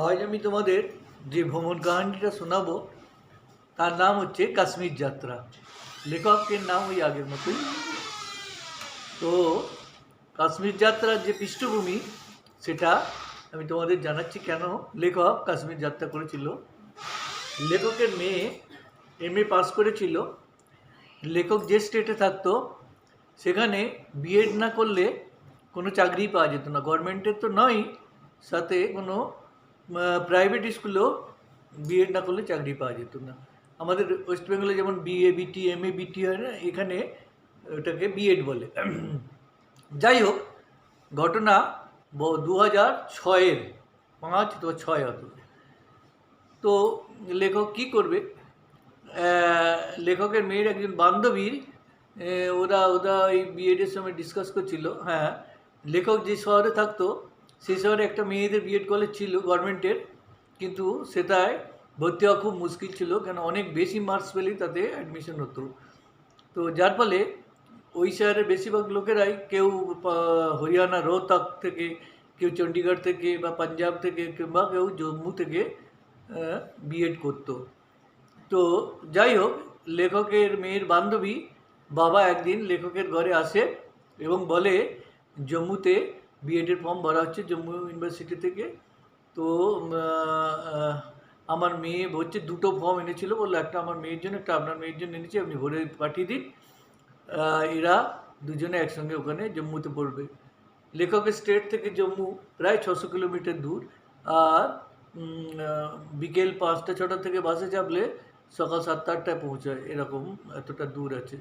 আজ আমি তোমাদের যে ভ্রমণ কাহিনীটা শোনাবো তার নাম হচ্ছে কাশ্মীর যাত্রা। লেখকের নাম ওই আগের মতোই। তো কাশ্মীর যাত্রার যে পৃষ্ঠভূমি সেটা আমি তোমাদের জানাচ্ছি কেন লেখক কাশ্মীর যাত্রা করেছিল। লেখকের মেয়ে এমএ পাস করেছিল। লেখক যে স্টেটে থাকতো সেখানে বিএড না করলে কোনো চাকরি পাওয়া যেত না, গভর্নমেন্টের তো নয়, সাথে কোনো প্রাইভেট স্কুলেও বিএড না করলে চাকরি পাওয়া যেত না। আমাদের ওয়েস্ট বেঙ্গলে যেমন বিএ বিটি এমএ বিটি হয় না, এখানে ওটাকে বিএড বলে। যাই হোক, ঘটনা 2006-এর 5 তো 6 হতো। তো লেখক কি করবে, লেখকের মেয়ের একজন বান্ধবীর ওরা এই বিএডের সময় ডিসকাস করছিল। হ্যাঁ, লেখক যে শহরে থাকতো সেই শহরে একটা মেয়েদের বিএড কলেজ ছিল গভর্নমেন্টের, কিন্তু সেটায় ভর্তি হওয়া খুব মুশকিল ছিল, কেন অনেক বেশি মার্কস পেলেই তাতে অ্যাডমিশন হতো। তো যার ফলে ওই শহরের বেশিরভাগ লোকেরাই কেউ হরিয়ানা রোহতক থেকে, কেউ চণ্ডীগড় থেকে বা পাঞ্জাব থেকে, কিংবা কেউ জম্মু থেকে বিএড করতো। তো যাই হোক, লেখকের মেয়ের বান্ধবী বাবা একদিন লেখকের ঘরে আসে এবং বলে জম্মুতে বিএডের ফর্ম ভরা হচ্ছে জম্মু ইউনিভার্সিটি থেকে। তো আমার মেয়ে হচ্ছে দুটো ফর্ম এনেছিল, বললো একটা আমার মেয়ের জন্য, একটা আপনার মেয়ের জন্য এনেছি, আপনি ভরে পাঠিয়ে দিন। এরা দুজনে একসঙ্গে ওখানে জম্মুতে পড়বে। লেখকের স্টেট থেকে জম্মু প্রায় 600 কিলোমিটার দূর, আর বিকেল 5টা-6টা থেকে বাসে চাপলে সকাল 7টা-8টায় পৌঁছায়, এরকম এতটা দূর আছে।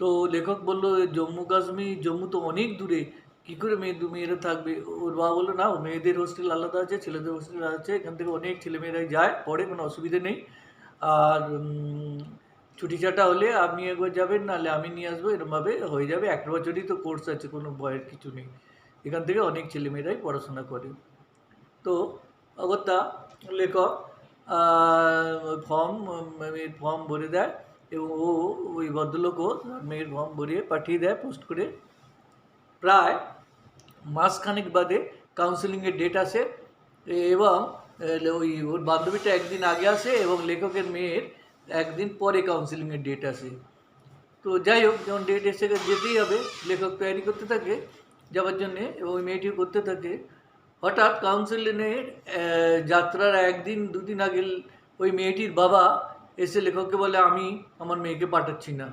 তো লেখক বললো জম্মু কাশ্মীর, জম্মু তো অনেক দূরে, কী করে মেয়েরা থাকবে। ওর বাবা বললো না, মেয়েদের হোস্টেল আলাদা আছে, ছেলেদের হোস্টেল আছে, এখান থেকে অনেক ছেলেমেয়েরাই যায়, পড়ে, কোনো অসুবিধে নেই। আর ছুটি ছাটা হলে আপনি একবার যাবেন, নাহলে আমি নিয়ে আসবো, এরকমভাবে হয়ে যাবে। 1 বছরই তো কোর্স আছে, কোনো ভয়ের কিছু নেই, এখান থেকে অনেক ছেলেমেয়েরাই পড়াশোনা করে। তো অগত্যা লেখক ফর্ম ভরে দেয় এবং ওই ভদ্রলোকও মেয়ের ফর্ম ভরিয়ে পাঠিয়ে দেয় পোস্ট করে। প্রায় মাসখানেক বাদে কাউন্সেলিংয়ের ডেট আসে এবং ওর বান্ধবীটা একদিন আগে আসে এবং লেখকের মেয়ের একদিন পরে কাউন্সেলিংয়ের ডেট আসে। তো যাই হোক, যখন ডেট এসে যেতেই হবে, লেখক তৈরি করতে থাকে যাওয়ার জন্যে এবং ওই মেয়েটিও করতে থাকে। হঠাৎ কাউন্সিলিংয়ের যাত্রার 1-2 দিন আগে ওই মেয়েটির বাবা এসে লেখককে বলে আমি আমার মেয়েকে পাঠাচ্ছি না।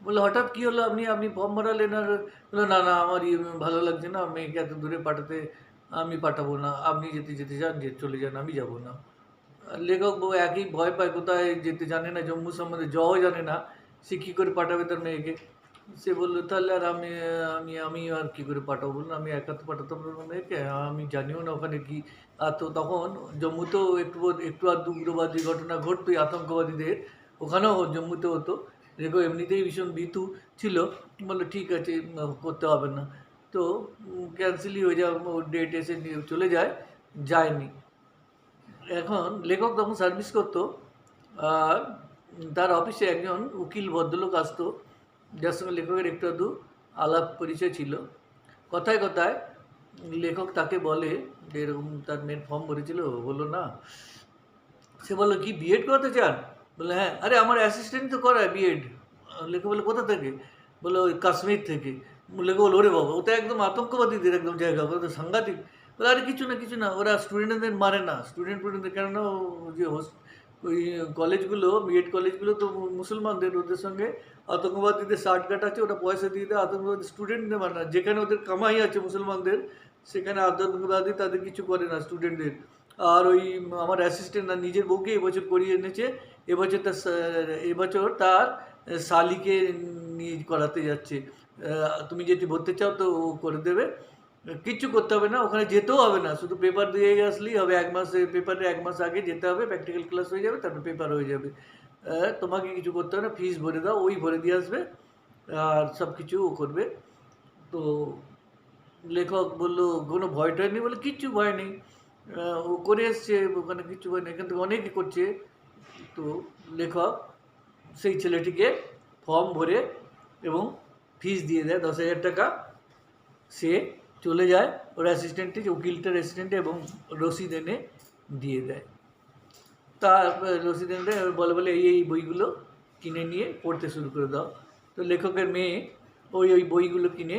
বলে হঠাৎ কী হলো, আপনি ফর্ম ভরালেন? আর বলে না আমার ভালো লাগছে না, মেয়েকে এত দূরে পাঠাতে, আমি পাঠাবো না, আপনি যেতে চান চলে যান, আমি যাব না। লেখক একই ভয় পায়, কোথায় যেতে জানে না, জম্মু সম্বন্ধে জও জানে না, সে কী করে পাঠাবে তার মেয়েকে। সে বললো তাহলে আর আমি আর কী করে পাঠাবো, বলুন, আমি একা তো পাঠাতে পারবো না মেয়েকে, আমি জানিও না ওখানে কি। আর তো তখন জম্মুতেও একটু আর উগ্রবাদী ঘটনা ঘটতোই, আতঙ্কবাদীদের, ওখানেও জম্মুতে হতো। রেখো এমনিতেই ভীষণ ভীতু ছিল, বললো ঠিক আছে, করতে হবে না। তো ক্যান্সেলই হয়ে যায়, ওর ডেট এসে চলে যায়নি। এখন লেখক তখন সার্ভিস করতো, আর তার অফিসে একজন উকিল ভদ্রলোক আসতো, যার সঙ্গে লেখকের একটু আধটু আলাপ পরিচয় ছিল। কথায় কথায় লেখক তাকে বলে যে এরকম তার মেয়ের ফর্ম ভরেছিল, বললো না। সে বললো কি বিএড করাতে চান? বলে হ্যাঁ। আরে আমার অ্যাসিস্ট্যান্ট তো করায় বিএড। লেখক বলে কোথা থেকে? বলে ওই কাশ্মীর থেকে। লেখক বলো ওরে বাবা, ওটা একদম আতঙ্কবাদীদের একদম জায়গা, ওটা তো সাংঘাতিক। বলে আরে কিছু না, ওরা স্টুডেন্টদের মারে না, স্টুডেন্টদের, কেননা যে ওই কলেজগুলো, বিএড কলেজগুলো তো মুসলমানদের, ওদের সঙ্গে আতঙ্কবাদীদের ষাটঘাট আছে, ওরা পয়সা দিয়ে দেয়, আতঙ্কবাদী স্টুডেন্টদের মানে না, যেখানে ওদের কামাই আছে মুসলমানদের, সেখানে আতঙ্কবাদী তাদের কিছু করে না স্টুডেন্টদের। আর ওই আমার অ্যাসিস্ট্যান্ট না, নিজের বউকে এবছর করিয়ে এনেছে, এবছর তার শালিকে নিয়ে করাতে যাচ্ছে। তুমি যদি ভরতে চাও তো ও করে দেবে, কিচ্ছু করতে হবে না, ওখানে যেতেও হবে না, শুধু পেপার দিয়ে আসলেই হবে। 1 মাস, পেপারে 1 মাস আগে যেতে হবে, প্র্যাকটিক্যাল ক্লাস হয়ে যাবে, তারপর পেপার হয়ে যাবে। তোমাকে কিছু করতে হবে না, ফিস ভরে দাও, ওই ভরে দিয়ে আসবে, আর সব কিছু ও করবে। তো লেখক বললো কোনো ভয় টয় নেই? বলে কিচ্ছু ভয় নেই, ও করে এসছে, ওখানে কিচ্ছু ভয় নেই, এখান থেকে অনেকে করছে। তো লেখক সেই ছেলেটিকে ফর্ম ভরে এবং ফিস দিয়ে দেয় 10,000 টাকা। সে চলে যায় ওর অ্যাসিস্ট্যান্টে, উকিলটার অ্যাসিস্ট্যান্টে, এবং রসিদ এনে দিয়ে দেয়। তার রসিদ এনে বলে বলে এই বইগুলো কিনে নিয়ে পড়তে শুরু করে দাও। তো লেখকের মেয়ে ওই বইগুলো কিনে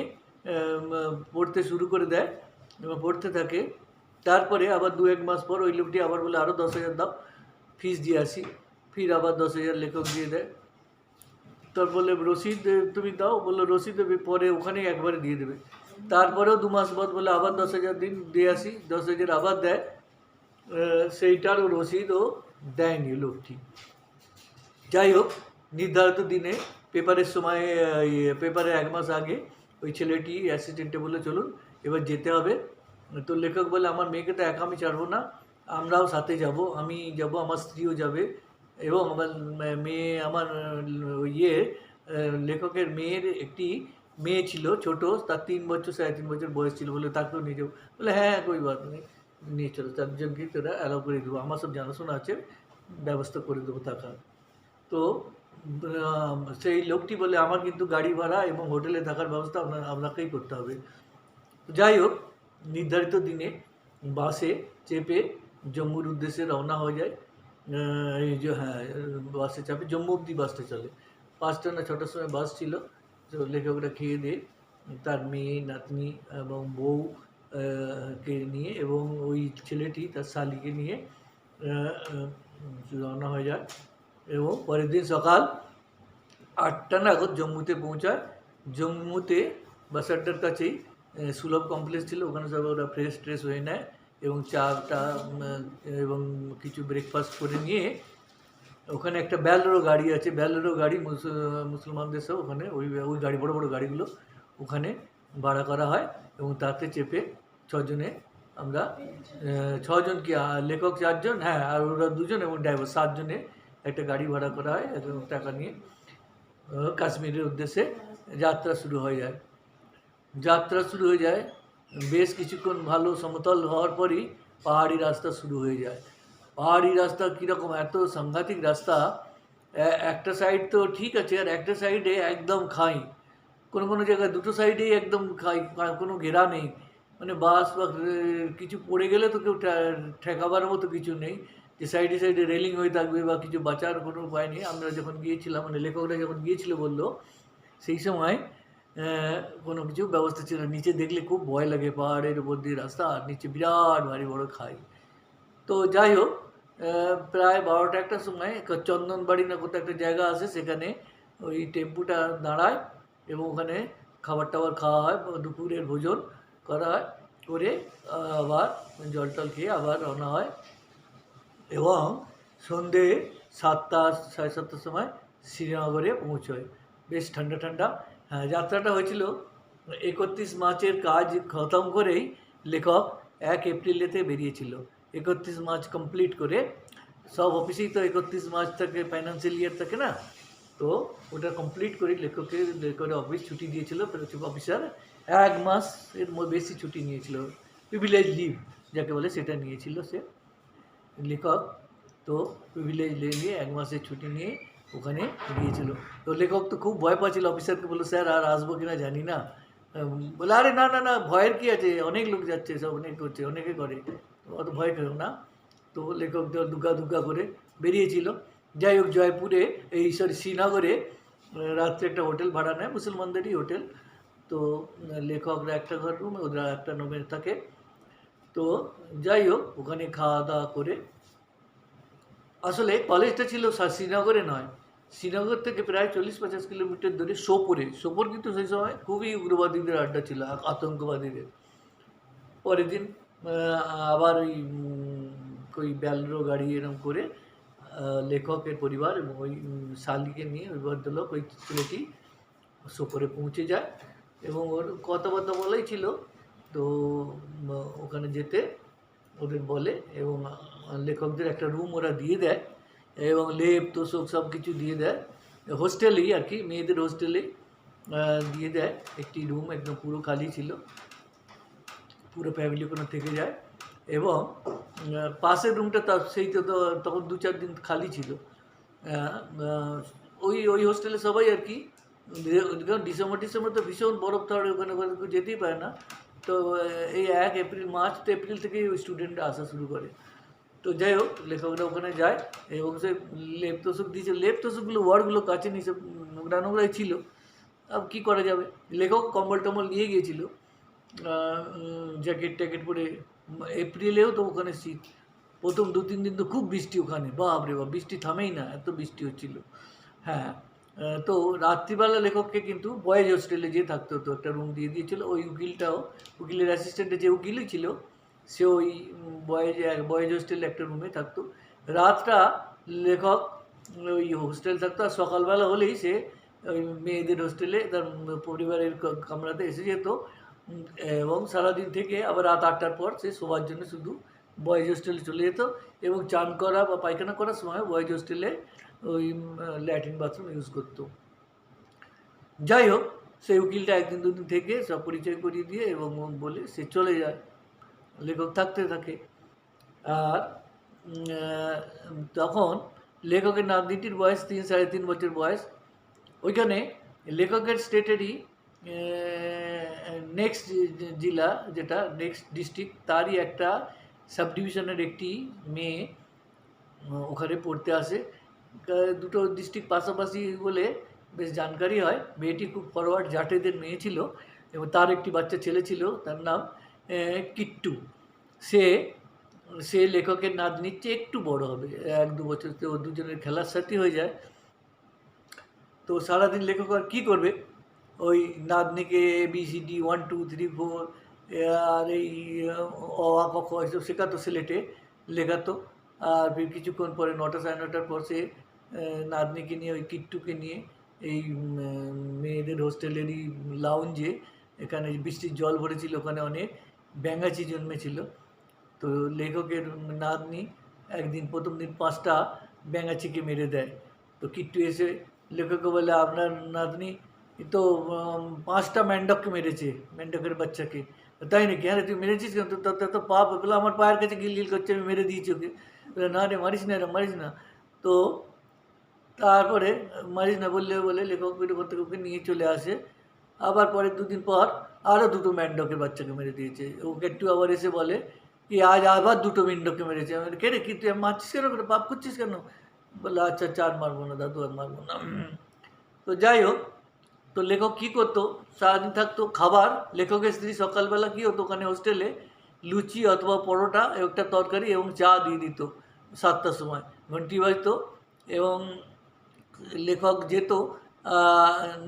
পড়তে শুরু করে দেয় এবং পড়তে থাকে। তারপরে আবার 2-1 মাস পর ওই লোকটি আবার বলে আরও 10,000 দাও, ফিস দিয়ে আসি। ফির আবার 10,000 লেখক দিয়ে দেয়। তার বলে রসিদ তুমি দাও, বললো রসিদ পরে ওখানেই একবারে দিয়ে দেবে। তারপরেও 2 মাস পর বলে আবার 10,000 দিন, দিয়ে আসি। 10,000 আবার দেয়। সেইটারও রসিদও দেয়নি লোকটি। যাই হোক, নির্ধারিত দিনে পেপারের সময় পেপারের 1 মাস আগে ওই ছেলেটি অ্যাসিস্ট্যান্টে বলে চলুন এবার যেতে হবে। তো লেখক বলে আমার মেয়েকে তো একা আমি ছাড়বো না, আমরাও সাথে যাব, আমি যাব, আমার স্ত্রীও যাবে, এবং আমার মেয়ে, আমার লেখকের মেয়ের একটি মেয়ে ছিল ছোট, তার 3 বছর 3.5 বছর বয়স ছিল, বলে তাকেও নিয়ে যাবো। বলে হ্যাঁ কই বাত নেই, নিয়ে চলো, 4জনকেই তোরা অ্যালাউ করে দেবো, আমার সব জানাশোনা আছে, ব্যবস্থা করে দেবো থাকার। তো সেই লোকটি বলে আমার কিন্তু গাড়ি ভাড়া এবং হোটেলে থাকার ব্যবস্থা আপনাকেই করতে হবে। যাই হোক, নির্ধারিত দিনে বাসে চেপে জম্মুর উদ্দেশ্যে রওনা হয়ে যায়। এই যে হ্যাঁ, বাসে চাপে জম্মু অবধি বাসটা চলে। 5টা না 6টার সময় বাস ছিল। তো লেখকরা খেয়ে দিয়ে তার মেয়ে, নাতনি এবং বউ কে নিয়ে এবং ওই ছেলেটি তার শালিকে নিয়ে রওনা হয়ে যায়, এবং পরের দিন সকাল 8টা নাগাদ জম্মুতে পৌঁছায়। জম্মুতে বাস আড্ডার কাছেই সুলভ কমপ্লেক্স ছিল, ওখানে সব ওরা ফ্রেশ ট্রেশ হয়ে নেয় এবং চাটা এবং কিছু ব্রেকফাস্ট করে নিয়ে ওখানে একটা ব্যালেরো গাড়ি আছে, ব্যালেরো গাড়ি মুসলমানদের সব ওখানে ওই গাড়ি, বড় বড় গাড়িগুলো ওখানে ভাড়া করা হয়, এবং তাতে চেপে 6 জনে আমরা 6 জন কি লেখক 4 জন, হ্যাঁ, আর ওরা 2 জন এবং ড্রাইভার 7 জনে একটা গাড়ি ভাড়া করা হয় এবং টাকা নিয়ে কাশ্মীরের উদ্দেশ্যে যাত্রা শুরু হয়ে যায়। যাত্রা শুরু হয়ে যায়, বেশ কিছুক্ষণ ভালো সমতল হওয়ার পরই পাহাড়ি রাস্তা শুরু হয়ে যায়। পাহাড়ি রাস্তা কীরকম, এত সাংঘাতিক রাস্তা, একটা সাইড তো ঠিক আছে, আর একটা সাইডে একদম খাই, কোনো কোনো জায়গায় দুটো সাইডেই একদম খাই, কোনো ঘেরা নেই, মানে বাস বা কিছু পড়ে গেলে তো কেউ ঠেকাবার মতো কিছু নেই, যে সাইডে সাইডে রেলিং হয়ে থাকবে বা কিছু বাঁচার কোনো উপায় নেই। আমরা যখন গিয়েছিলাম, মানে লেখকরা যখন গিয়েছিল বললো, সেই সময় কোনো কিছু ব্যবস্থা ছিল না। নিচে দেখলে খুব ভয় লাগে, পাহাড়ের উপর দিয়ে রাস্তা, আর নিচে বিরাট ভারী বড় খাই। তো যাই হোক, প্রায় 12টা 1টার সময় চন্দনবাড়ি না কোথাও একটা জায়গা আছে, সেখানে ওই টেম্পুটা দাঁড়ায় এবং ওখানে খাবার টাবার খাওয়া হয়, দুপুরের ভোজন করা হয়, করে আবার জল টল খেয়ে আবার রওনা হয়, এবং সন্ধে 7টা 7:30টার সময় শ্রীনগরে পৌঁছয়। বেশ ঠান্ডা ঠান্ডা। হ্যাঁ, যাত্রাটা হয়েছিল 31 মার্চের কাজ খতম করেই লেখক 1 এপ্রিলেতে বেরিয়েছিল। 31 মার্চ কমপ্লিট করে, সব অফিসেই তো 31 মার্চ থেকে ফাইন্যান্সিয়াল ইয়ার থাকে না, তো ওটা কমপ্লিট করে লেখকের অফিস ছুটি দিয়েছিল, অফিসার 1 মাসের বেশি ছুটি নিয়েছিল, প্রিভিলেজ লিভ যাকে বলে সেটা নিয়েছিল সে লেখক। তো প্রিভিলেজ নিয়ে 1 মাসের ছুটি নিয়ে ওখানে গিয়েছিল। তো লেখক তো খুব ভয় পাচ্ছিল, অফিসারকে বললো স্যার আর আসবো কিনা জানি না। বলে আরে না না না, ভয়ের কী আছে, অনেক লোক যাচ্ছে, সব অনেক করছে, অনেকে করে, অত ভয় পেও না। তো লেখক তো দুগ্গা দুগ্গা করে বেরিয়েছিল। যাই হোক, জয়পুরে শ্রীনগরে রাত্রে একটা হোটেল ভাড়া নেয়, মুসলমানদেরই হোটেল। তো লেখকরা একটা ঘর রুম, ওরা একটা রুমে থাকে। তো যাই হোক, ওখানে খাওয়া দাওয়া করে, আসলে কলেজটা ছিল শ্রীনগরে নয়, শ্রীনগর থেকে প্রায় 40-50 কিলোমিটার দূরে সোপোরে। সোপোর কিন্তু সেই সময় খুবই উগ্রবাদীদের আড্ডা ছিল, আতঙ্কবাদীদের। পরের দিন আবার ওই ব্যালেরো গাড়ি এরকম করে লেখকের পরিবার এবং ওই শালিকে নিয়ে ওই ভদ্রলোক, ওই ছেলেটি সোপোরে পৌঁছে যায়, এবং ওর কথাবার্তা বলাই ছিল। তো ওখানে যেতে ওদের বলে, এবং লেখকদের একটা রুম ওরা দিয়ে দেয়, এবং লেপ তোষক সব কিছু দিয়ে দেয়, হোস্টেলেই আর কি, মেয়েদের হোস্টেলেই দিয়ে দেয় একটি রুম, একদম পুরো খালি ছিল, পুরো ফ্যামিলি ওখানে থেকে যায়। এবং পাশের রুমটা তার সেই তো তখন 2-4 দিন খালি ছিল। ওই হোস্টেলে সবাই আর কি, ডিসেম্বর তো ভীষণ বরফ থাকে ওখানে, ওখানে যেতেই পারে না, তো এই 1 এপ্রিল, মার্চ তো এপ্রিল থেকেই ওই স্টুডেন্টরা আসা শুরু করে। তো যাই হোক, লেখকরা ওখানে যায় এবং সে লেপ তোষক দিয়েছে। লেপ তোষকগুলো ওয়ার্ডগুলো কাছে নিয়ে সব নোংরা নোংরাই ছিল। কী করা যাবে, লেখক কম্বল টম্বল নিয়ে গিয়েছিল, জ্যাকেট ট্যাকেট পরে। এপ্রিলেও তো ওখানে শীত, প্রথম 2-3 দিন তো খুব বৃষ্টি ওখানে, বাপরে বাপ, বৃষ্টি থামেই না, এত বৃষ্টি হচ্ছিল। হ্যাঁ, তো রাত্রিবেলা লেখককে কিন্তু বয়েজ হোস্টেলে যেয়ে থাকতে হতো, একটা রুম দিয়ে দিয়েছিল। ওই উকিলটাও, উকিলের অ্যাসিস্ট্যান্টে যে উকিলই ছিল, সে ওই বয়েজ হোস্টেলে একটা রুমে থাকতো। রাতটা লেখক ওই হোস্টেল থাকতো, আর সকালবেলা হলেই সে ওই মেয়েদের হোস্টেলে তার পরিবারের কামরাতে এসে যেত, এবং সারাদিন থেকে আবার রাত 8টার পর সে শোবার জন্য শুধু বয়েজ হোস্টেলে চলে যেত, এবং চান করা বা পায়খানা করার সময় বয়েজ হোস্টেলে ওই ল্যাট্রিন বাথরুম ইউজ করতো। যাই হোক, সেই উকিলটা 1-2 দিন থেকে সব পরিচয় করিয়ে দিয়ে এবং বলে সে চলে যায়। লেখক থাকতে থাকে। আর তখন লেখকের নাতনিটির বয়স 3-3.5 বছর বয়স। ওইখানে লেখকের স্টেটেরই নেক্সট জেলা, যেটা নেক্সট ডিস্ট্রিক্ট, তারই একটা সাব ডিভিশনের একটি মেয়ে ওখানে পড়তে আসে। দুটো ডিস্ট্রিক্ট পাশাপাশি বলে বেশ জানকারি হয়। মেয়েটি খুব ফরওয়ার্ড জাটেদের মেয়ে ছিল, এবং তার একটি বাচ্চা ছেলে ছিল, তার নাম কিট্টু। সে লেখকের নাতনির চেয়ে একটু বড় হবে, 1-2 বছরতে ও দুজনের খেলার সাথী হয়ে যায়। তো সারাদিন লেখক আর কী করবে, ওই নাতনিকে ABCD 1 2 3 4 আর এই অ আ ক খ এসব শেখাতো, সিলেটে লেখাতো। আর ফির কিছুক্ষণ পরে 9টা 9:30টার পর সে নাতনিকে নিয়ে, ওই কিট্টুকে নিয়ে এই মেয়েদের হোস্টেলেরই লাউঞ্জে, এখানে বৃষ্টির জল ভরেছিল, ওখানে অনেক ব্যাঙাচি জন্মেছিল। তো লেখকের নাতনি একদিন প্রথম দিন 5টা ব্যাঙাচিকে মেরে দেয়। তো কিট্টু এসে লেখককে বলে, আপনার নাতনি তো 5টা মেন্ঢককে মেরেছে, মেন্ঢকের বাচ্চাকে। তাই নাকি? হ্যাঁ রে, তুই মেরেছিস কেন? তো পাপ বলে, আমার পায়ের কাছে গিল করছে, আমি মেরে দিয়েছি ওকে। বলে, না রে, মারিস না, মারিস না। তো তারপরে মারিস না বলে লেখক ওখান থেকে ওকে নিয়ে চলে আসে। আবার পরের 2 দিন পর আরও 2টো মেন্ঢকের বাচ্চাকে মেরে দিয়েছে। ও কিট্টু আবার এসে বলে কি, আজ আবার 2টো মেন্ঢককে মেরেছে। আমি বলি, কে রে, কি তুই মারছিস কেন, করে পাপ করছিস কেন? বলে, আচ্ছা আচ্ছা, আর মারবো না দাদু, আর মারবো না। তো যাই হোক, তো লেখক কী করতো, সারাদিন থাকতো। খাবার, লেখকের স্ত্রী সকালবেলা কী হতো, ওখানে হোস্টেলে লুচি অথবা পরোটা, একটা তরকারি এবং চা দিয়ে দিত 7টার সময়। ঘন্টি বাজতো এবং লেখক যেত,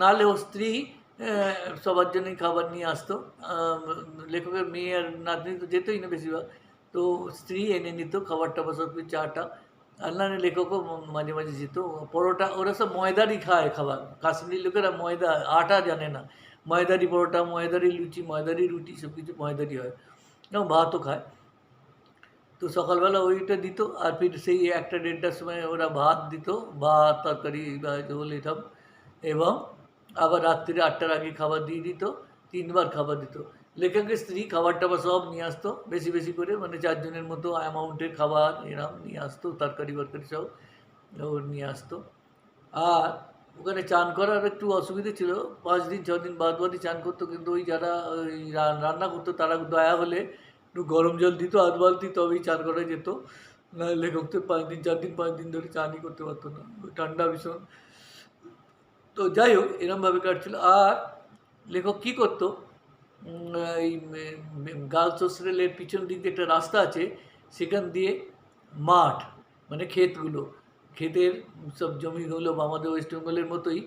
নাহলে ওর স্ত্রী সবার জন্যই খাবার নিয়ে আসতো। লেখকের মেয়ে আর নাতনি তো যেতই না বেশিরভাগ, তো স্ত্রী এনে নিত খাবার টাবার সব কিছু, চাটা। আর নাহলে লেখকও মাঝে মাঝে যেত। পরোটা, ওরা সব ময়দারই খায় খাবার, কাশ্মীরি লোকেরা ময়দা, আটা জানে না। ময়দারি পরোটা, ময়দারি লুচি, ময়দারি রুটি, সব কিছু ময়দারি হয়, এবং ভাতও খায়। তো সকালবেলা ওইটা দিত, আর ফির সেই 1টা 1:30টার সময় ওরা ভাত দিত, ভাত তরকারি বা ঝোল এসব, এবং আবার রাত্রিরে 8টার আগে খাবার দিয়ে দিত। 3বার খাবার দিত। লেখকের স্ত্রী খাবার টাবার সব নিয়ে আসতো বেশি বেশি করে, মানে 4 জনের মতো অ্যামাউন্টের খাবার এরম নিয়ে আসতো, তরকারি বরকারি সব ও নিয়ে আসতো। আর ওখানে চান করার একটু অসুবিধে ছিল, 5 দিন 6 দিন বাদই চান করতো, কিন্তু ওই যারা ওই রান্না করতো তারা দয়া হলে একটু গরম জল দিত 8 বালতি, তবেই চান করা যেত। না লেখক তো 5 দিন 4 দিন 5 দিন ধরে চানই করতে পারতো না, ঠান্ডা ভীষণ। তো যাই হোক, এরমভাবে কাটছিল। আর লেখক কী করতো, এই গার্লস হোস্টেলের পিছন দিক দিয়ে একটা রাস্তা আছে, সেখান দিয়ে মাঠ, মানে ক্ষেতগুলো, ক্ষেতের সব জমিগুলো আমাদের ওয়েস্ট বেঙ্গলের মতোই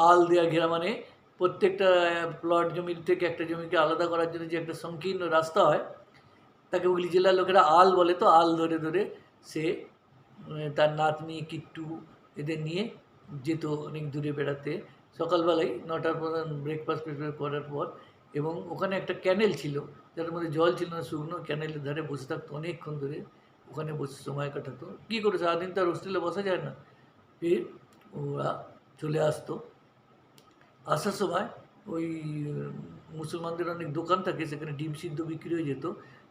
আল দেওয়া ঘেরা, মানে প্রত্যেকটা প্লট জমির থেকে একটা জমিকে আলাদা করার জন্য যে একটা সংকীর্ণ রাস্তা হয়, তাকে হুগলি জেলার লোকেরা আল বলে। তো আল ধরে ধরে সে তার নাতনি কিট্টু এদের নিয়ে যেত অনেক দূরে বেড়াতে, সকালবেলায় 9টার পর ব্রেকফাস্ট করার পর। এবং ওখানে একটা ক্যানেল ছিল, যার মধ্যে জল ছিল না, শুকনো, ক্যানেলের ধারে বসে থাকতো অনেকক্ষণ ধরে, ওখানে বসে সময় কাটাতো। কী করে, সারাদিন তার হোস্টেলে বসা যায় না। ফির ওরা চলে আসতো। আসার সময় ওই মুসলমানদের অনেক দোকান থাকে, সেখানে ডিম সিদ্ধ বিক্রি হয়ে যেত,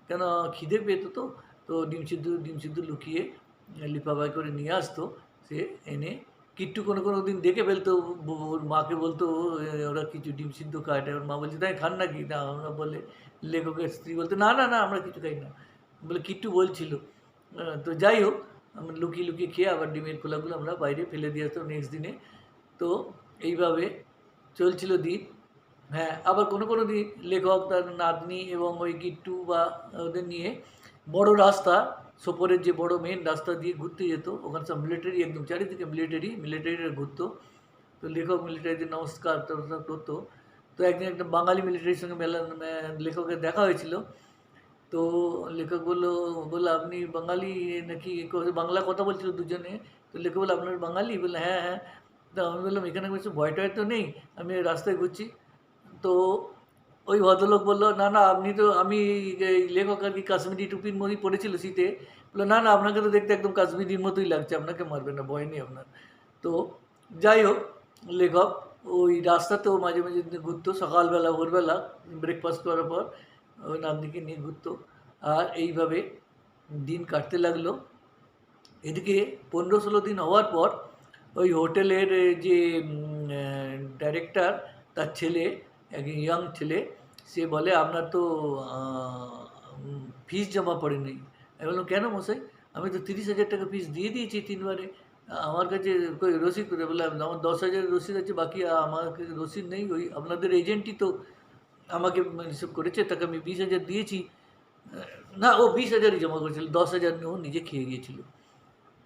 কেন খিদে পেতো। তো ডিম সিদ্ধ লুকিয়ে লিফাফায় করে নিয়ে আসতো। সে এনে কিট্টু কোনো দিন দেখে ফেলতো, ওর মাকে বলতো ওরা কিছু ডিম সিদ্ধ খায়, ওর মা বলছে তাই খান নাকি না, আমরা বলে লেখকের স্ত্রী বলতো না না না আমরা কিছু খাই না, বলে কিট্টু বলছিল। তো যাই হোক, আমরা লুকিয়ে লুকিয়ে খেয়ে আবার ডিমের খোলাগুলো আমরা বাইরে ফেলে দিয়ে আসতাম নেক্সট দিনে। তো এইভাবে চলছিল দিন। হ্যাঁ, আবার কোনো দিন লেখক তার নাতনি এবং ওই কিট্টু বা ওদের নিয়ে বড় রাস্তা, সোপরের যে বড় মেন রাস্তা দিয়ে ঘুরতে যেত। ওখানে সব মিলিটারি, একদম চারিদিকে মিলিটারিরা ঘুরতো। তো লেখক মিলিটারিদের নমস্কার টমস্কার করতো। তো একদিন একটা বাঙালি মিলিটারির সঙ্গে লেখকের দেখা হয়েছিল। তো লেখক বললো আপনি বাঙালি নাকি, বাংলা কথা বলছিল দুজনে। তো লেখক বললো আপনার বাঙালি, বললো হ্যাঁ হ্যাঁ। তো আমি বললাম এখানে কিছু ভয় টয় তো নেই, আমি রাস্তায় ঘুরছি। তো ওই ভদ্রলোক বললো না না আপনি তো, আমি এই লেখক আর কি কাশ্মীরি টুপির মতোই পড়েছিল শীতে, বললো না না আপনাকে তো দেখতে একদম কাশ্মীরির মতোই লাগছে, আপনাকে মারবে না, ভয় নেই আপনার। তো যাই হোক, লেখক ওই রাস্তাতেও মাঝে মাঝে ঘুরতো, সকালবেলা ভোরবেলা ব্রেকফাস্ট করার পর ওই নাতনিকে নিয়ে ঘুরতো। আর এইভাবে দিন কাটতে লাগলো। এদিকে 15-16 দিন হওয়ার পর ওই হোটেলের যে ডাইরেক্টর, তার ছেলে, এক ইয়াং ছেলে, সে বলে আপনার তো ফিস জমা পড়েনি। আমি বললাম কেন মশাই, আমি তো 30,000 টাকা ফিস দিয়ে দিয়েছি 3বারে, আমার কাছে কই রসিদ করে, বলে আমার 10,000 রসিদ আছে, বাকি আমার কাছে রসিদ নেই, ওই আপনাদের এজেন্টই তো আমাকে রিসিভ করেছে, তাকে আমি 20,000 দিয়েছি। না, ও 20,000ই জমা করেছিল, 10,000 ও নিজে খেয়ে গিয়েছিল।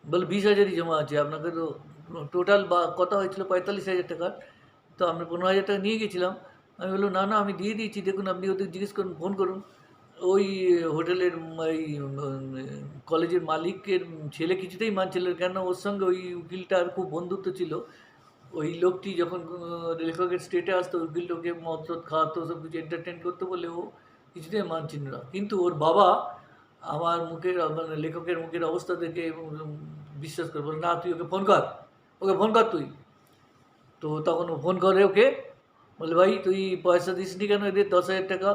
বলে 20,000ই জমা আছে, আপনাকে তো টোটাল বা কথা হয়েছিল 45,000 টাকার, তো আমরা 15,000 টাকা নিয়ে গেছিলাম। আমি বললাম না না আমি দিয়ে দিয়েছি, দেখুন আপনি ওদের জিজ্ঞেস করুন, ফোন করুন। ওই হোটেলের এই কলেজের মালিকের ছেলে কিছুতেই মানছিল না, কেন ওর সঙ্গে ওই উকিলটার খুব বন্ধুত্ব ছিল। ওই লোকটি যখন লেখকের স্টেটে আসতো, উকিলটাকে মদ টদ খাওয়াতো, সব কিছু এন্টারটেন করতো বলে ও কিছুতেই মানছিল না। কিন্তু ওর বাবা আমার মুখের, মানে লেখকের মুখের অবস্থা দেখে বিশ্বাস করে বলে না তুই ওকে ফোন কর, তুই। তো তখন ও ফোন করে ওকে, বলে ভাই তুই পয়সা দিসনি কেন এদের 10,000 টাকা?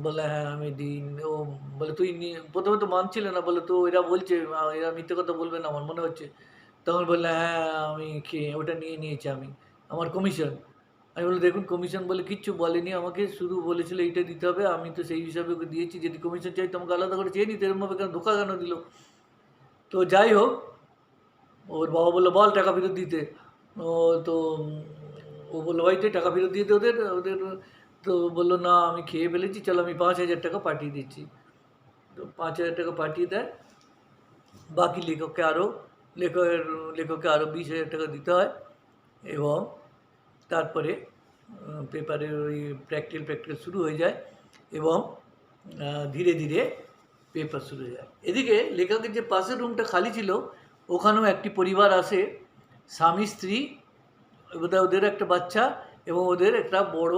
বলে হ্যাঁ আমি দিই। ও বলে তুই প্রথমে তো মানছিল না, বলে তো এরা বলছে, এরা মিথ্যে কথা বলবে না আমার মনে হচ্ছে। তখন বললে হ্যাঁ আমি খেয়ে ওটা নিয়ে নিয়েছি আমি, আমার কমিশন। আমি বলি দেখুন কমিশন বলে কিচ্ছু বলেনি আমাকে, শুধু বলেছিল এইটা দিতে হবে, আমি তো সেই হিসাবে ওকে দিয়েছি, যদি কমিশন চাই তোমাকে আলাদা করে চেয়ে নিতে, এরমভাবে কেন ধোকা কেন দিল? তো যাই হোক, ওর বাবা বললো বল টাকা ফেরত দিতে। ও তো ও বললো ভাই তুই টাকা ফেরত দিয়ে দে ওদের ওদের তো বললো না আমি খেয়ে ফেলেছি, চলো আমি 5,000 টাকা পাঠিয়ে দিচ্ছি। তো 5,000 টাকা পাঠিয়ে দেয়। বাকি লেখককে আরও 20,000 টাকা দিতে হয়। এবং তারপরে পেপারের ওই প্র্যাকটিক্যাল শুরু হয়ে যায় এবং ধীরে ধীরে পেপার শুরু হয়ে যায়। এদিকে লেখকের যে পাশের রুমটা খালি ছিল, ওখানেও একটি পরিবার আসে, স্বামী স্ত্রী, ওদের একটা বাচ্চা এবং ওদের একটা বড়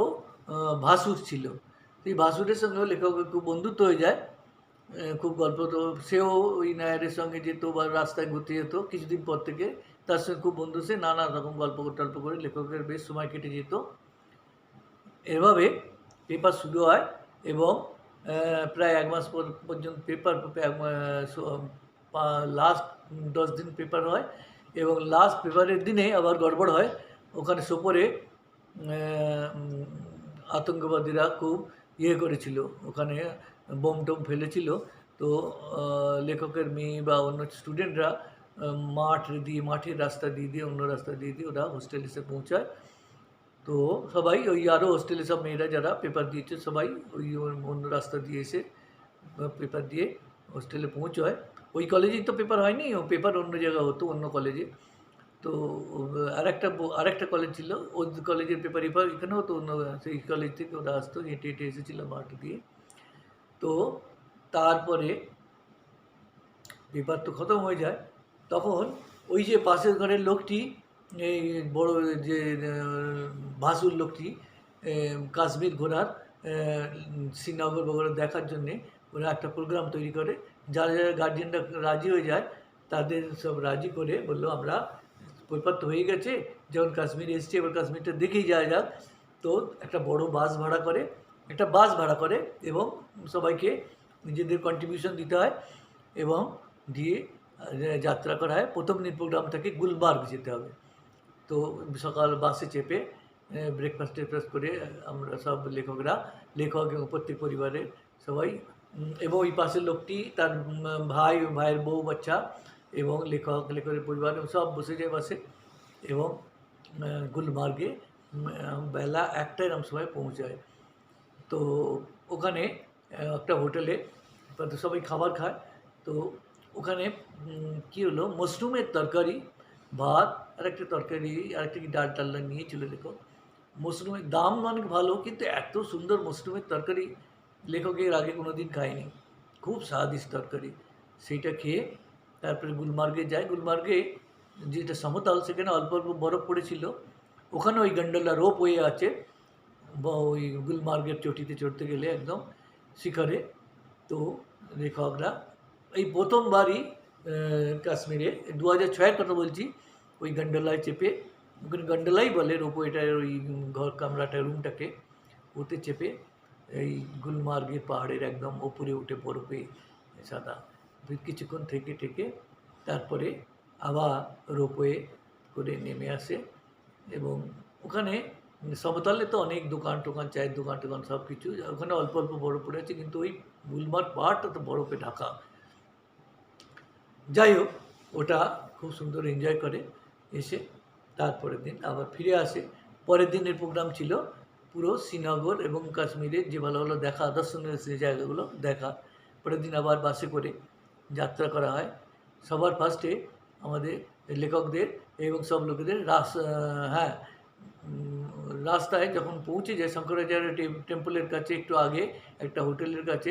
ভাসুর ছিল। সেই ভাসুরের সঙ্গেও লেখকের খুব বন্ধুত্ব হয়ে যায়, খুব গল্প। তো সেও ওই নায়ারের সঙ্গে যেত বা রাস্তায় ঘুরতে যেত, কিছুদিন পর থেকে তার সঙ্গে খুব বন্ধু, সে নানা রকম গল্প টল্প করে লেখকের বেশ সময় কেটে যেত। এভাবে পেপার শুরু হয় এবং প্রায় 1 মাস পর্যন্ত পেপার, লাস্ট 10 দিন পেপার হয় এবং লাস্ট পেপারের দিনে আবার গড়বড় হয়। ওখানে সোপরে আতঙ্কবাদীরা খুব করেছিল, ওখানে বোম টোম ফেলেছিল। তো লেখকের মেয়ে বা অন্য স্টুডেন্টরা মাঠের রাস্তা দিয়ে অন্য রাস্তা দিয়ে ওরা হোস্টেল এসে পৌঁছায়। তো সবাই ওই আরও হোস্টেলে সব মেয়েরা যারা পেপার দিয়েছে সবাই ওই অন্য রাস্তা দিয়ে এসে পেপার দিয়ে হোস্টেলে পৌঁছয়। ওই কলেজেই তো পেপার হয়নি, ও পেপার অন্য জায়গায় হতো, অন্য কলেজে। তো আরেকটা কলেজ ছিল, ওই কলেজের পেপার এখানে হতো, অন্য সেই কলেজ থেকে ওরা আসতো, হেঁটে হেঁটে এসেছিল মাঠ দিয়ে। তো তারপরে পেপার তো খতম হয়ে যায়, তখন ওই যে পাশের ঘরের লোকটি, এই বড় যে ভাসুর লোকটি, কাশ্মীর ঘোরার, শ্রীনগর বগরা দেখার জন্যে ওরা একটা প্রোগ্রাম তৈরি করে। যারা যারা গার্জিয়ানরা রাজি হয়ে যায় তাদের সব রাজি করে বললো আমরা পেপার তো হয়ে গেছে, যখন কাশ্মীর এসছে এবার কাশ্মীরটা দেখেই যাওয়া যাক। তো একটা বড় বাস ভাড়া করে এবং সবাইকে নিজেদের কন্ট্রিবিউশন দিতে হয় এবং দিয়ে যাত্রা করা হয়। প্রথম দিন প্রোগ্রাম থাকে গুলমার্গ যেতে হবে। তো সকাল বাসে চেপে ব্রেকফাস্ট টেকফাস্ট করে আমরা সব লেখক এবং প্রত্যেক পরিবারের সবাই এবং ওই পাশের লোকটি তার ভাইয়ের বউ বাচ্চা এবং লেখকের পরিবার সব বসে যায় বাসে এবং গুলমার্গে বেলা 1টায় এরকম সময় পৌঁছায়। তো ওখানে একটা হোটেলে সবাই খাবার খায়। তো ওখানে কী হলো, মাশরুমের তরকারি, ভাত আর একটা তরকারি আর একটা কি ডাল টাল্লা নিয়েছিল লেখক। মাশরুমের দাম অনেক ভালো, কিন্তু এত সুন্দর মাশরুমের তরকারি লেখক এর আগে কোনো দিন খায়নি। খুব স্বাদিষ্ট তরকারি। সেইটা খেয়ে তারপরে গুলমার্গে যায়। গুলমার্গে যেটা সমতল, সেখানে অল্প অল্প বরফ পড়েছিল। ওখানে ওই গন্ডোলা রোপওয়ে আছে ওই গুলমার্গের চটিতে চড়তে গেলে একদম শিখরে। তো লেখকরা এই প্রথমবারই কাশ্মীরে 2006-এর কথা বলছি, ওই গন্ডোলায় চেপে, ওখানে গন্ডোলাই বলে রোপওয়েটার ওই ঘর কামরাটা রুমটাকে, ওতে চেপে এই গুলমার্গের পাহাড়ের একদম ওপরে উঠে বরফে সাদা কিছুক্ষণ থেকে তারপরে আবার রোপওয়ে করে নেমে আসে। এবং ওখানে সমতলে তো অনেক দোকান টোকান, চায়ের দোকান টোকান সব কিছু, ওখানে অল্প অল্প বরফ পড়ে আছে, কিন্তু ওই গুলমার্গ পাহাড়টা তো বরফে ঢাকা। যাই হোক, ওটা খুব সুন্দর এনজয় করে এসে তারপরের দিন আবার ফিরে আসে। পরের দিনের প্রোগ্রাম ছিল পুরো শ্রীনগর এবং কাশ্মীরের যে ভালো ভালো দর্শনীয় যে জায়গাগুলো দেখা। পরের দিন আবার বাসে করে যাত্রা করা হয়। সবার ফার্স্টে আমাদের লেখকদের এবং সব লোকেদের রাস্তায় যখন পৌঁছে যায় শঙ্করাচার্য টেম্পলের কাছে, একটু আগে একটা হোটেলের কাছে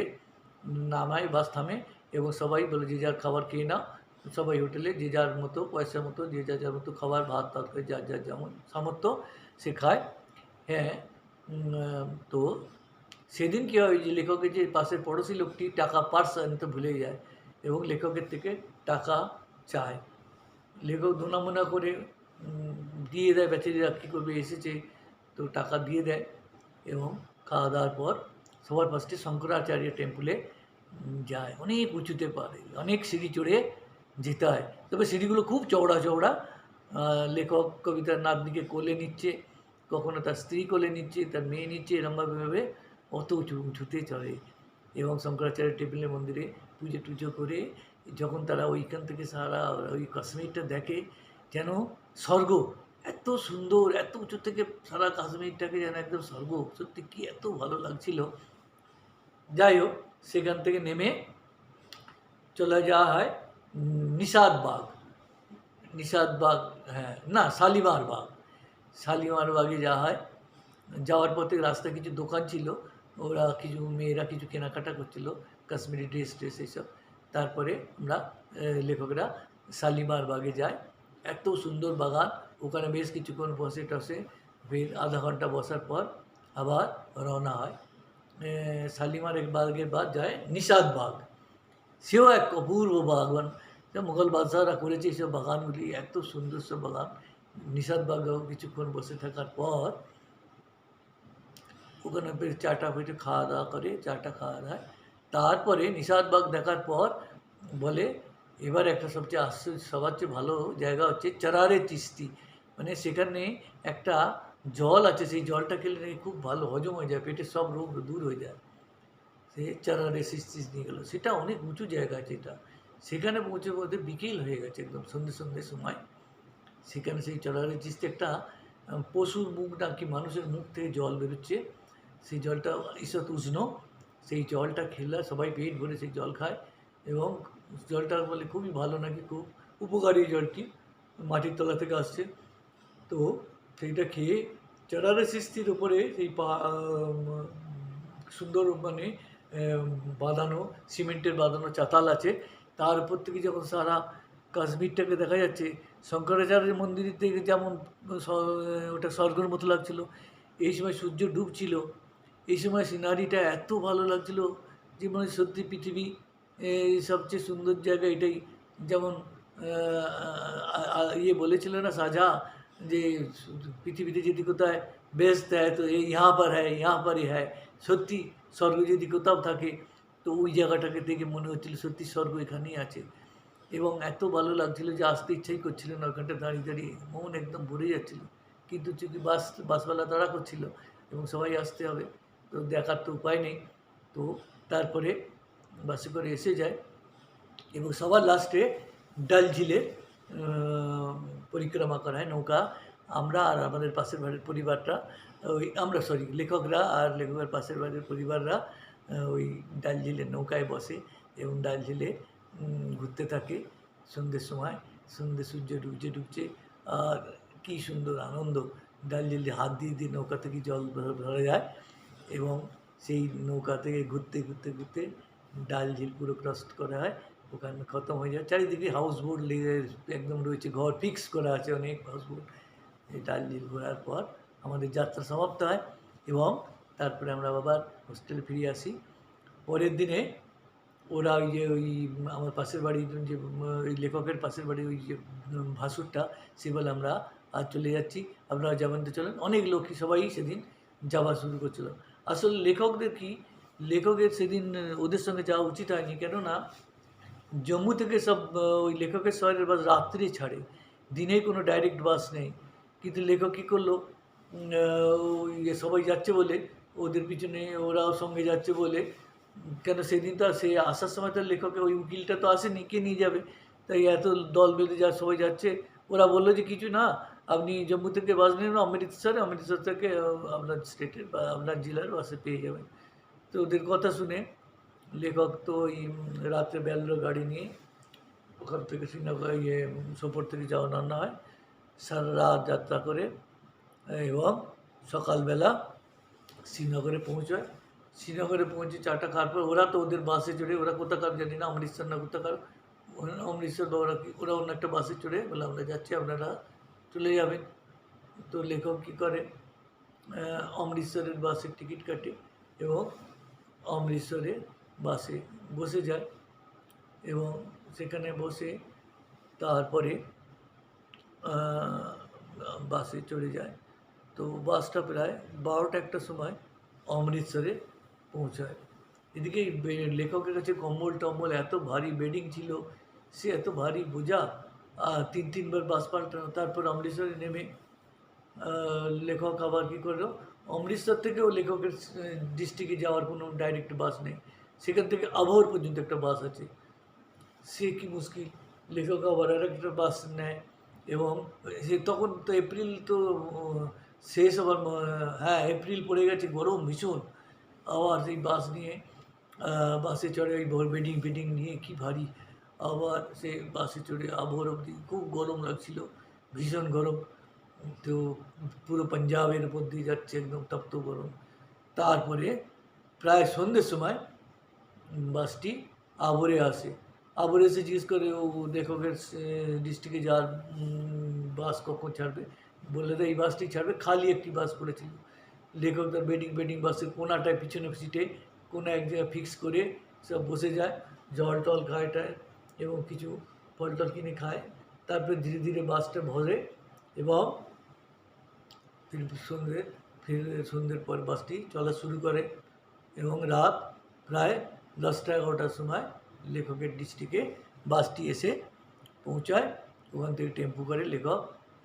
নামায়, বাস থামে এবং সবাই বলে যে যার খাবার খেয়ে নাও। সবাই হোটেলে যে যার মতো পয়সা মতো যে যার মতো খাবার, ভাত তরকারি যার যেমন সামর্থ্য সে খায়। হ্যাঁ, তো সেদিন কী হয়, যে লেখকের যে পাশের পড়োশি লোকটি টাকা পার্স আনতে ভুলে যায় এবং লেখকের থেকে টাকা চায়। লেখক দোনামোনা করে দিয়ে দেয়, বেচারিরা কী করবে, এসেছে তো টাকা দিয়ে দেয়। এবং খাওয়া দাওয়ার পর সবার ফার্স্টে শঙ্করাচার্য টেম্পলে যায়। অনেক উঁচুতে পারে, অনেক সিঁড়ি চড়ে যেতে হয়, তবে সিঁড়িগুলো খুব চওড়া চওড়া। লেখক কবিতার নাতনিকে কোলে নিচ্ছে, কখনো তার স্ত্রী কোলে নিচ্ছে, তার মেয়ে নিচ্ছে, এরমভাবে অত উঁচুতে চড়ে। এবং শঙ্করাচার্য টেম্পলের মন্দিরে পুজো টুজো করে যখন তারা ওইখান থেকে সারা ওই কাশ্মীরটা দেখে, যেন স্বর্গ। এত সুন্দর, এত উঁচু থেকে সারা কাশ্মীরটাকে যেন একদম স্বর্গ। সত্যি কি এত ভালো লাগছিল। যাই হোক, সেখান থেকে নেমে চলে যাওয়া হয় নিষাদবাগ, হ্যাঁ না, শালিমার বাগে যাওয়া হয়। যাওয়ার পথে রাস্তায় কিছু দোকান ছিল, ওরা কিছু মেয়েরা কিছু কেনাকাটা করছিল, কাশ্মীরি ড্রেস এইসব। তারপরে আমরা লেখকরা শালিমার বাগে যাই। এত সুন্দর বাগান, ওখানে বেশ কিছুক্ষণ বসে টসে, ফের আধা ঘন্টা বসার পর আবার রওনা হয়। শালিমার বাগের বাদ যায় নিষাদবাগ, সেও এক অপূর্ব বাগান। মুঘল বাদশাহরা করেছে এইসব বাগানগুলি, এত সুন্দর সব বাগান। নিষাদবাগেও কিছুক্ষণ বসে থাকার পর ওখানে বেশ চাটা ফেটে খাওয়া দাওয়া করে, চাটা খাওয়া দাওয়া। তারপরে নিষাদবাগ দেখার পর বলে এবার একটা সবচেয়ে সবার চেয়ে ভালো জায়গা হচ্ছে চরারে চিস্তি, মানে সেখানে একটা জল আছে, সেই জলটা খেলে নাকি খুব ভালো হজম হয়ে যায়, পেটের সব রোগ দূর হয়ে যায়। সে চরারে চিস্তি নিয়ে গেলো, সেটা অনেক উঁচু জায়গা আছে এটা। সেখানে পৌঁছে বিকেল হয়ে গেছে, একদম সন্ধ্যের সময়। সেখানে সেই চরারে চিস্তি একটা পশুর মুখ নাকি মানুষের মুখ থেকে জল বেরোচ্ছে, সেই জলটা ঈষৎ উষ্ণ। সেই জলটা খেলে সবাই পেট ভরে সেই জল খায় এবং জলটা বলে খুবই ভালো, নাকি খুব উপকারী জলটি, মাটির তলা থেকে আসছে। তো সেইটা খেয়ে চরারে চিস্তির উপরে সেই সুন্দর মানে বাঁধানো, সিমেন্টের বাঁধানো চাতাল আছে, তার উপর থেকে যখন সারা কাশ্মীরটাকে দেখা যাচ্ছে, শঙ্করাচার্য মন্দির থেকে যেমন ওটা স্বর্গের মতো লাগছিল। এই সময় সূর্য ডুবছিল, এই সময় সিনারিটা এত ভালো লাগছিল যে মনে সত্যি পৃথিবী সবচেয়ে সুন্দর জায়গা এটাই। যেমন বলেছিল না শাহজাহাঁ, যে পৃথিবীতে যদি কোথায় বেস্ট হয় তো এই यहाँ पर ही है। সত্যি স্বর্গ যদি কোথাও থাকে তো ওই জায়গাটাকে দেখে মনে হচ্ছিল সত্যি স্বর্গ এখানেই আছে। এবং এত ভালো লাগছিল যে আসতে ইচ্ছাই করছিল না, ওখানটা দাঁড়িয়ে দাঁড়িয়ে মন একদম ভরে যাচ্ছিল। কিন্তু চूँकि বাসওয়ালা তাড়া করছিল এবং সবাই আসতে হবে, তো দেখার তো উপায় নেই। তো তারপরে বাসে করে এসে যায় এবং সবার লাস্টে ডাল ঝিলে পরিক্রমা করায় নৌকা। আমরা আর আমাদের পাশের বাড়ির পরিবারটা, ওই আমরা সরি লেখকরা আর লেখকের পাশের বাড়ির পরিবাররা ওই ডাল ঝিলের নৌকায় বসে এবং ডাল ঝিলে ঘুরতে থাকে সন্ধ্যের সময়। সন্ধ্যে সূর্য ঢুকছে আর কী সুন্দর আনন্দ! ডাল ঝিলে হাত দিয়ে দিয়ে নৌকা থেকে জল ধরা যায় এবং সেই নৌকা থেকে ঘুরতে ঘুরতে ঘুরতে ডাল ঝিল পুরো ক্রস করা হয়, ওখানে খতম হয়ে যায়। চারিদিকে হাউস বোট লেগে একদম রয়েছে, ঘর ফিক্স করা আছে অনেক হাউস বোট। এই ডাল ঝিল ঘোরার পর আমাদের যাত্রা সমাপ্ত হয় এবং তারপরে আমরা আবার হোস্টেলে ফিরে আসি। পরের দিনে ওরা ওই আমার পাশের বাড়ির যে ওই লেখকের পাশের বাড়ির ওই যে ভাসুরটা, সে বলে আমরা আজ চলে যাচ্ছি, আপনারা যাবেন তো চলেন। অনেক লোকই সবাই সেদিন যাওয়া শুরু করছিল। আসলে লেখকদের কি, লেখকের সেদিন ওদের সঙ্গে যাওয়া উচিত হয়নি, কেননা জম্মু থেকে সব ওই লেখকের শহরের বাস রাত্রে ছাড়ে, দিনে কোনো ডাইরেক্ট বাস নেই। কিন্তু লেখক কী করলো, ওই সবাই যাচ্ছে বলে ওদের পিছনে ওরাও সঙ্গে যাচ্ছে বলে, কেন সেদিন তো সে আসার সময় তো লেখকের ওই উকিলটা তো আসেনি, কে নিয়ে যাবে? তাই এত দল বেঁধে যা সবাই যাচ্ছে, ওরা বললো যে কিছু না, আপনি জম্মু থেকে বাস নিন অমৃতসরে, অমৃতসর থেকে আপনার স্টেটের বা আপনার জেলার বাসে পেয়ে যাবেন। তো ওদের কথা শুনে লেখক তো ওই রাত্রে বেরোলো গাড়ি নিয়ে, ওখান থেকে শ্রীনগর সোপোর থেকে যাওয়া রান্না হয়, সারা রাত যাত্রা করে এবং সকালবেলা শ্রীনগরে পৌঁছায়। শ্রীনগরে পৌঁছে চাটা খাওয়ার পর ওরা তো ওদের বাসে চড়ে, ওরা কোথাকার জানি না, অমৃতসর না কোথাকার, অমৃতসর বা ওরা কি, ওরা অন্য একটা বাসে চড়ে বলে আমরা যাচ্ছি, আপনারা চলে যাবেন। তো লেখক কী করে, অমৃতসরের বাসের টিকিট কাটে এবং অমৃতসরে বাসে বসে যায় এবং সেখানে বসে তারপরে বাসে চড়ে যায়। তো বাসটা প্রায় 12টা একটা সময় অমৃতসরে পৌঁছায়। এদিকে লেখকের কাছে কম্বল টম্বল এত ভারী বেডিং ছিল, সে এত ভারী বোঝা, আর 3-3 বার বাস পাল্টানো। তারপর অমৃতসরে নেমে লেখক আবার কী করলো, অমৃতসর থেকেও লেখকের ডিস্ট্রিক্টে যাওয়ার কোনো ডাইরেক্ট বাস নেই, সেখান থেকে আবহর পর্যন্ত একটা বাস আছে। সে কি মুশকিল, লেখক আবার আর একটা বাস নেয় এবং সে তখন তো এপ্রিল তো শেষ আবার, হ্যাঁ এপ্রিল পড়ে গেছে, গরম ভীষণ। আবার সেই বাস নিয়ে বাসে চড়ে ওই বেডিং ফেডিং নিয়ে কী ভারী, আবার সে বাসে চড়ে আবহর অবধি, খুব গরম লাগছিল, ভীষণ গরম। তো পুরো পাঞ্জাবের উপর দিয়ে যাচ্ছে, একদম তপ্ত গরম। তারপরে প্রায় সন্ধ্যের সময় বাসটি আবরে আসে। আবরে এসে জিজ্ঞেস করে ও লেখকের ডিস্ট্রিক্টে যাওয়ার বাস কখন ছাড়বে, বললে তো এই বাসটি ছাড়বে, খালি একটি বাস পড়েছিল। লেখক তার বেডিং বাসের কোনাটায় পিছনে সিটে কোনো এক জায়গায় ফিক্স করে সব বসে যায়, জল টল খায় টায় এবং কিছু ফল টল কিনে খায়। তারপরে ধীরে ধীরে বাসটা ভরে এবং সন্ধ্যের পর বাসটি চলা শুরু করে এবং রাত প্রায় 10টা-11টার সময় লেখকের ডিস্ট্রিক্টে বাসটি এসে পৌঁছায়। ওখান থেকে টেম্পু করে লেখক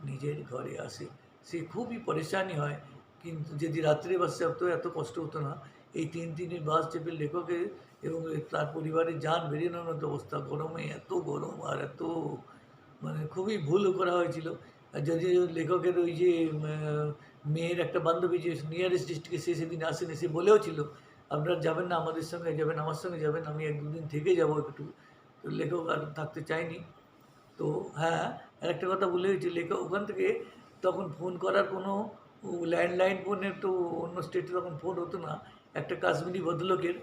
নিজের ঘরে আসে। সে খুবই পরেশানি হয়, কিন্তু যদি রাত্রে বাসে চাপতো এত কষ্ট হতো না। এই 3 দিনের বাস চেপে লেখকের এবং তার পরিবারের যান বেরিয়ে মতো অবস্থা, গরমে এত গরম আর এত মানে খুবই ভুল করা হয়েছিল। আর যদি লেখকের ওই যে মেয়ের একটা বান্ধবী যে নিয়ারেস্ট ডিস্ট্রিক্টে, সে সেদিন আসেনি, সে বলেও ছিল আপনারা যাবেন না আমাদের সঙ্গে, যাবেন আমার সঙ্গে যাবেন, আমি 1-2 দিন থেকে যাবো একটু। তো লেখক আর থাকতে চায়নি। তো হ্যাঁ, আরেকটা কথা ভুলে গেছি, লেখক ওখান থেকে তখন ফোন করার কোনো ল্যান্ডলাইন ফোনের তো অন্য স্টেটে তখন ফোন হতো না। একটা কাশ্মীরি ভদ্রলোকের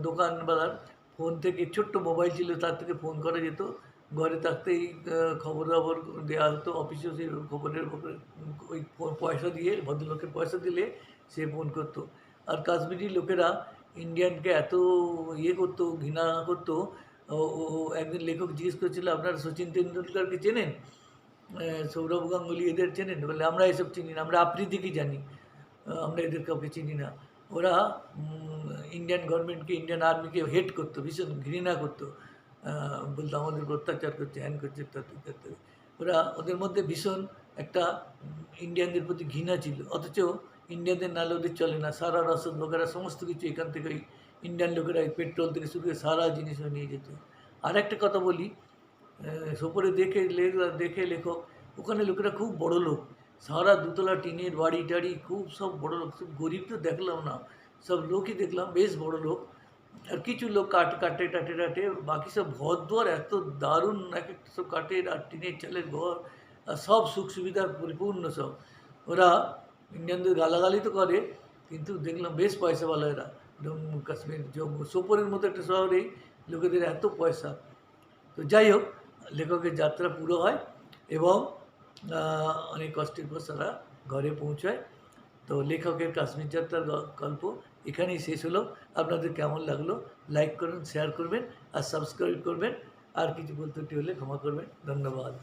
দোকানওয়ালার ফোন থেকে, ছোট্ট মোবাইল ছিল, তার থেকে ফোন করা যেত। ঘরে থাকতেই খবর দেওয়া হতো, অফিসেও সেই খবরের ওই পয়সা দিয়ে, ভদ্রলোকের পয়সা দিলে সে ফোন করতো। আর কাশ্মীরি লোকেরা ইন্ডিয়ানকে এত করতো, ঘৃণা করতো। ও একদিন লেখক জিজ্ঞেস করেছিল আপনারা সচিন তেন্ডুলকারকে চেনেন, সৌরভ গাঙ্গুলি এদের চেনেন? বলে আমরা এসব চিনি না, আমরা আফ্রিদিকে জানি, আমরা এদের কাউকে চিনি না। ওরা ইন্ডিয়ান গভর্নমেন্টকে, ইন্ডিয়ান আর্মিকে হেট করতো, ভীষণ ঘৃণা করতো। বলতো আমাদের উপর অত্যাচার করছে, হ্যান করছে, ইত্যাদি ইত্যাদি। ওরা ওদের মধ্যে ভীষণ একটা ইন্ডিয়ানদের প্রতি ঘৃণা ছিল, অথচ ইন্ডিয়ানদের নাহলে ওদের চলে না। সারা রসদ বগেরা সমস্ত কিছু এখান থেকে ওই ইন্ডিয়ান লোকেরা পেট্রোল থেকে শুরু করে সারা জিনিসও নিয়ে যেত। আর একটা কথা বলি, সোপরে দেখে লেখক, ওখানে লোকেরা খুব বড় লোক, সারা দুতলা টিনের বাড়ি টাড়ি, খুব সব বড় লোক। সব গরিব তো দেখলাম না, সব লোকই দেখলাম বেশ বড় লোক। আর কিছু লোক কাটে, বাকি সব ঘর দুয়ার এত দারুণ, এক একটা সব কাঠের আর টিনের চালের ঘর, আর সব সুখ সুবিধা পরিপূর্ণ সব। ওরা ইন্ডিয়ানদের গালাগালি তো করে, কিন্তু দেখলাম বেশ পয়সাওয়ালা এরা। জম্মু কাশ্মীর, সোপরের মতো একটা শহরেই লোকেদের এত পয়সা। তো যাই হোক, লেখকের যাত্রা পুরো হয় এবং অনেক কষ্টের পর তারা ঘরে পৌঁছায়। তো লেখকের কাশ্মীর যাত্রার গল্প এখানেই শেষ হলো। আপনাদের কেমন লাগলো লাইক করুন, শেয়ার করবেন আর সাবস্ক্রাইব করবেন। আর কিছু বলতে হলে ক্ষমা করবেন। ধন্যবাদ।